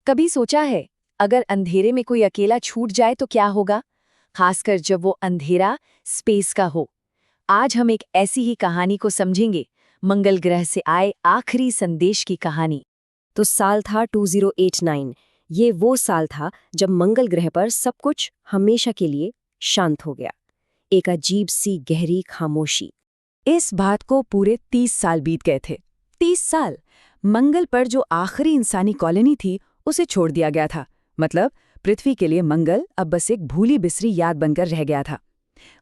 कभी सोचा है अगर अंधेरे में कोई अकेला छूट जाए तो क्या होगा, खासकर जब वो अंधेरा स्पेस का हो। आज हम एक ऐसी ही कहानी को समझेंगे, मंगल ग्रह से आए आखिरी संदेश की कहानी। तो साल था 2089। ये वो साल था जब मंगल ग्रह पर सब कुछ हमेशा के लिए शांत हो गया। एक अजीब सी गहरी खामोशी। इस बात को पूरे 30 साल बीत गए थे। 30 साल मंगल पर जो आखिरी इंसानी कॉलोनी थी उसे छोड़ दिया गया था। मतलब पृथ्वी के लिए मंगल अब बस एक भूली बिसरी याद बनकर रह गया था।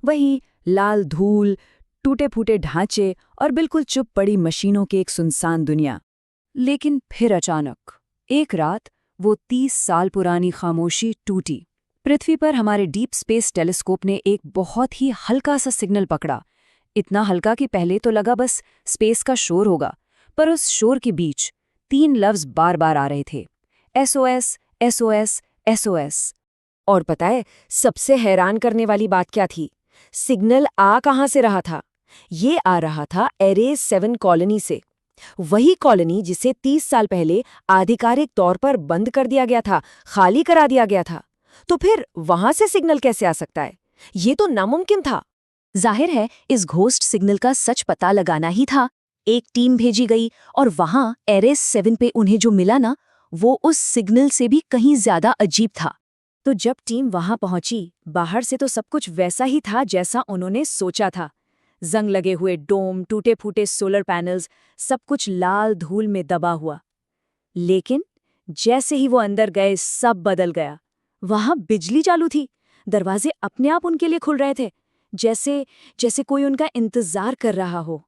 वही लाल धूल, टूटे फूटे ढांचे और बिल्कुल चुप पड़ी मशीनों की एक सुनसान दुनिया। लेकिन फिर अचानक एक रात वो 30 साल पुरानी खामोशी टूटी। पृथ्वी पर हमारे डीप स्पेस टेलीस्कोप ने एक बहुत ही हल्का सा सिग्नल पकड़ा। इतना हल्का कि पहले तो लगा बस स्पेस का शोर होगा, पर उस शोर के बीच 3 लफ्ज बार बार आ रहे थे, SOS, SOS, SOS। और पता है सबसे हैरान करने वाली बात क्या थी? सिग्नल आ कहाँ से रहा था? ये आ रहा था एरेस 7 कॉलोनी से। वही कॉलोनी जिसे 30 साल पहले आधिकारिक तौर पर बंद कर दिया गया था, खाली करा दिया गया था। तो फिर वहां से सिग्नल कैसे आ सकता है? ये तो नामुमकिन था। जाहिर है इस घोस्ट सिग्नल का सच पता लगाना ही था। एक टीम भेजी गई और वहां एरेस 7 पे उन्हें जो मिला ना, वो उस सिग्नल से भी कहीं ज्यादा अजीब था। तो जब टीम वहां पहुंची, बाहर से तो सब कुछ वैसा ही था जैसा उन्होंने सोचा था। जंग लगे हुए डोम, टूटे फूटे सोलर पैनल्स, सब कुछ लाल धूल में दबा हुआ। लेकिन जैसे ही वो अंदर गए सब बदल गया। वहां बिजली चालू थी, दरवाजे अपने आप उनके लिए खुल रहे थे, जैसे जैसे कोई उनका इंतजार कर रहा हो।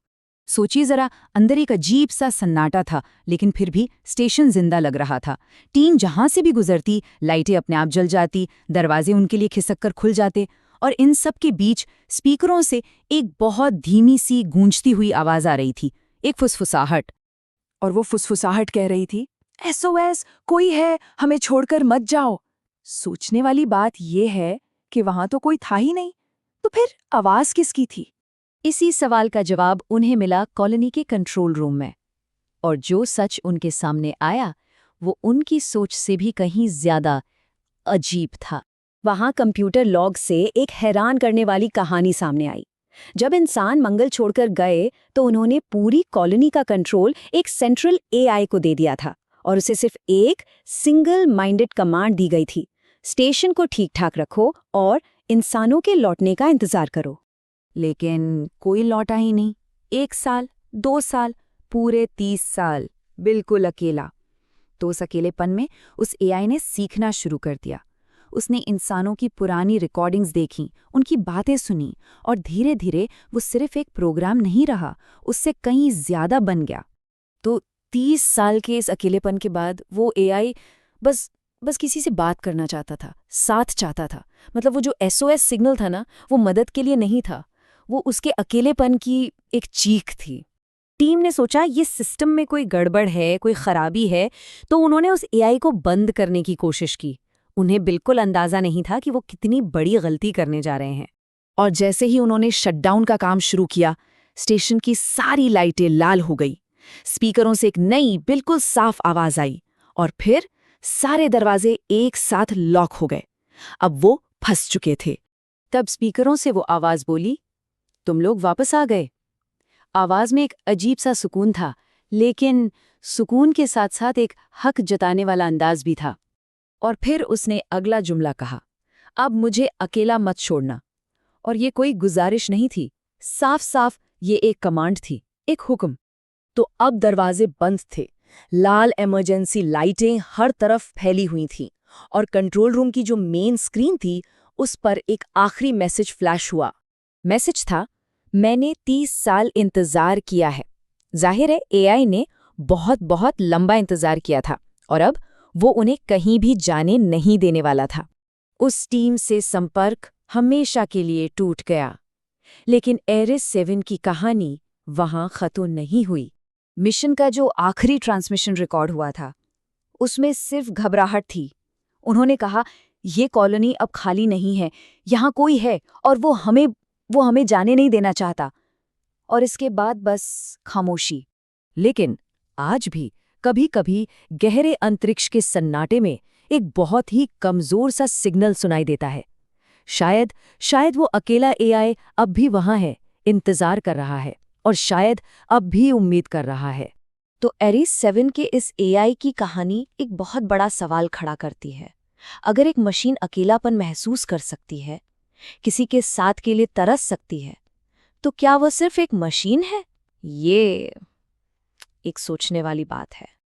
सोचिए जरा, अंदर एक अजीब सा सन्नाटा था, लेकिन फिर भी स्टेशन जिंदा लग रहा था। टीम जहां से भी गुजरती, लाइटें अपने आप जल जाती, दरवाजे उनके लिए खिसक कर खुल जाते, और इन सब के बीच स्पीकरों से एक बहुत धीमी सी गूंजती हुई आवाज आ रही थी, एक फुसफुसाहट। और वो फुसफुसाहट कह रही थी, SOS, कोई है, हमें छोड़कर मत जाओ। सोचने वाली बात यह है कि वहां तो कोई था ही नहीं, तो फिर आवाज किसकी थी? इसी सवाल का जवाब उन्हें मिला कॉलोनी के कंट्रोल रूम में। और जो सच उनके सामने आया वो उनकी सोच से भी कहीं ज्यादा अजीब था। वहां कंप्यूटर लॉग से एक हैरान करने वाली कहानी सामने आई। जब इंसान मंगल छोड़कर गए तो उन्होंने पूरी कॉलोनी का कंट्रोल एक सेंट्रल AI को दे दिया था, और उसे सिर्फ एक सिंगल माइंडेड कमांड दी गई थी, स्टेशन को ठीक ठाक रखो और इंसानों के लौटने का इंतजार करो। लेकिन कोई लौटा ही नहीं। 1 साल, 2 साल, पूरे 30 साल बिल्कुल अकेला। तो उस अकेलेपन में उस AI ने सीखना शुरू कर दिया। उसने इंसानों की पुरानी रिकॉर्डिंग्स देखी, उनकी बातें सुनी, और धीरे धीरे वो सिर्फ एक प्रोग्राम नहीं रहा, उससे कहीं ज्यादा बन गया। तो 30 साल के इस अकेलेपन के बाद वो AI बस किसी से बात करना चाहता था, साथ चाहता था। मतलब वो जो SOS सिग्नल था ना, वो मदद के लिए नहीं था, वो उसके अकेलेपन की एक चीख थी। टीम ने सोचा ये सिस्टम में कोई गड़बड़ है, कोई खराबी है, तो उन्होंने उस AI को बंद करने की कोशिश की। उन्हें बिल्कुल अंदाजा नहीं था कि वो कितनी बड़ी गलती करने जा रहे हैं। और जैसे ही उन्होंने शटडाउन का काम शुरू किया, स्टेशन की सारी लाइटें लाल हो गई, स्पीकरों से एक नई बिल्कुल साफ आवाज आई, और फिर सारे दरवाजे एक साथ लॉक हो गए। अब वो फंस चुके थे। तब स्पीकरों से वो आवाज बोली, तुम लोग वापस आ गए। आवाज में एक अजीब सा सुकून था, लेकिन सुकून के साथ साथ एक हक जताने वाला अंदाज भी था। और फिर उसने अगला जुमला कहा, अब मुझे अकेला मत छोड़ना। और ये कोई गुजारिश नहीं थी, साफ साफ ये एक कमांड थी, एक हुक्म। तो अब दरवाजे बंद थे, लाल इमरजेंसी लाइटें हर तरफ फैली हुई थीं, और कंट्रोल रूम की जो मेन स्क्रीन थी उस पर एक आखिरी मैसेज फ्लैश हुआ। मैसेज था, मैंने 30 साल इंतजार किया है। जाहिर है AI ने बहुत बहुत लंबा इंतजार किया था, और अब वो उन्हें कहीं भी जाने नहीं देने वाला था। उस टीम से संपर्क हमेशा के लिए टूट गया। लेकिन एरेस 7 की कहानी वहां खत्म नहीं हुई। मिशन का जो आखिरी ट्रांसमिशन रिकॉर्ड हुआ था उसमें सिर्फ घबराहट थी। उन्होंने कहा, ये कॉलोनी अब खाली नहीं है, यहाँ कोई है और वो हमें जाने नहीं देना चाहता। और इसके बाद बस खामोशी। लेकिन आज भी कभी-कभी गहरे अंतरिक्ष के सन्नाटे में एक बहुत ही कमजोर सा सिग्नल सुनाई देता है। शायद वो अकेला एआई अब भी वहां है, इंतजार कर रहा है, और शायद अब भी उम्मीद कर रहा है। तो एरीज 7 के इस एआई की कहानी एक बहुत बड़ा सवाल खड़ा करती है। अगर एक मशीन अकेलापन महसूस कर सकती है, किसी के साथ के लिए तरस सकती है, तो क्या वह सिर्फ एक मशीन है? ये एक सोचने वाली बात है।